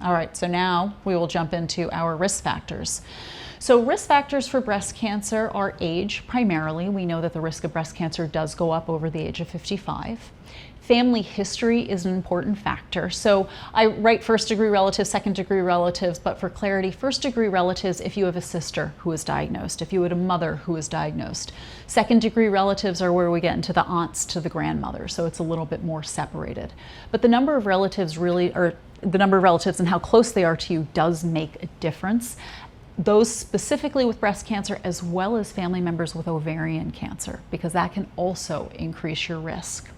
All right, so now we will jump into our risk factors. So risk factors for breast cancer are age primarily. We know that the risk of breast cancer does go up over the age of 55. Family history is an important factor. So I write first degree relatives, second degree relatives, but for clarity, first degree relatives if you have a sister who is diagnosed, if you had a mother who is diagnosed. Second degree relatives are where we get into the aunts to the grandmothers, so it's a little bit more separated. But the number of relatives and how close they are to you does make a difference. Those specifically with breast cancer, as well as family members with ovarian cancer, because that can also increase your risk,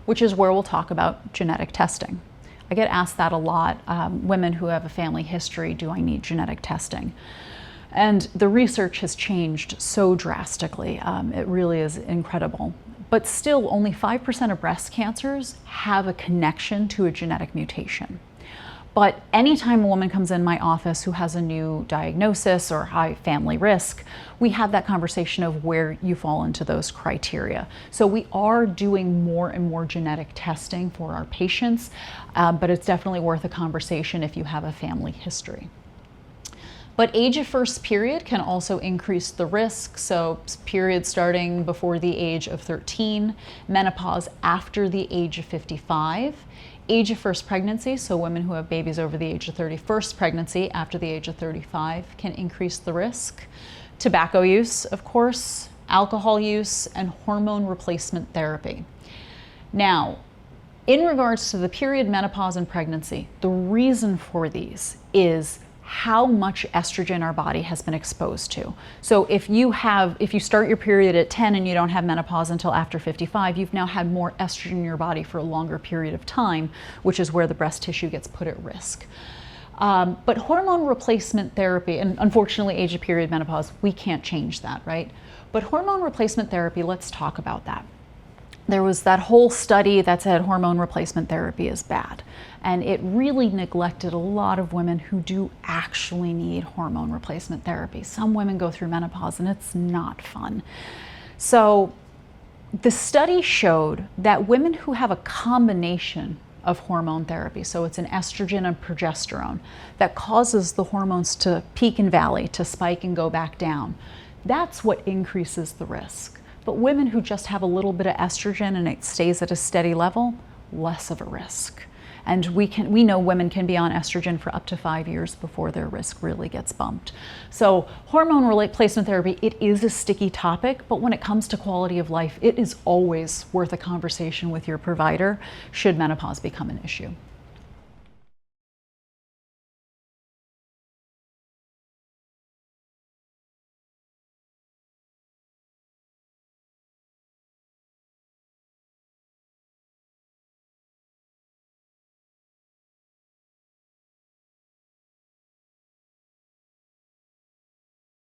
which is where we'll talk about genetic testing. I get asked that a lot, women who have a family history, do I need genetic testing? And the research has changed so drastically. It really is incredible. But still, only 5% of breast cancers have a connection to a genetic mutation. But anytime a woman comes in my office who has a new diagnosis or high family risk, we have that conversation of where you fall into those criteria. So we are doing more and more genetic testing for our patients, but it's definitely worth a conversation if you have a family history. But age of first period can also increase the risk. So period starting before the age of 13, menopause after the age of 55, age of first pregnancy, so women who have babies over the age of 30, first pregnancy after the age of 35 can increase the risk. Tobacco use, of course, alcohol use, and hormone replacement therapy. Now, in regards to the period, menopause, and pregnancy, the reason for these is how much estrogen our body has been exposed to. So if you start your period at 10 and you don't have menopause until after 55, you've now had more estrogen in your body for a longer period of time, which is where the breast tissue gets put at risk. But hormone replacement therapy, and unfortunately age of period, menopause, we can't change that, right? But hormone replacement therapy, let's talk about that. There was that whole study that said hormone replacement therapy is bad. And it really neglected a lot of women who do actually need hormone replacement therapy. Some women go through menopause and it's not fun. So the study showed that women who have a combination of hormone therapy, so it's an estrogen and progesterone, that causes the hormones to peak and valley, to spike and go back down, that's what increases the risk. But women who just have a little bit of estrogen and it stays at a steady level, less of a risk. And we know women can be on estrogen for up to 5 years before their risk really gets bumped. So hormone replacement therapy, it is a sticky topic, but when it comes to quality of life, it is always worth a conversation with your provider should menopause become an issue.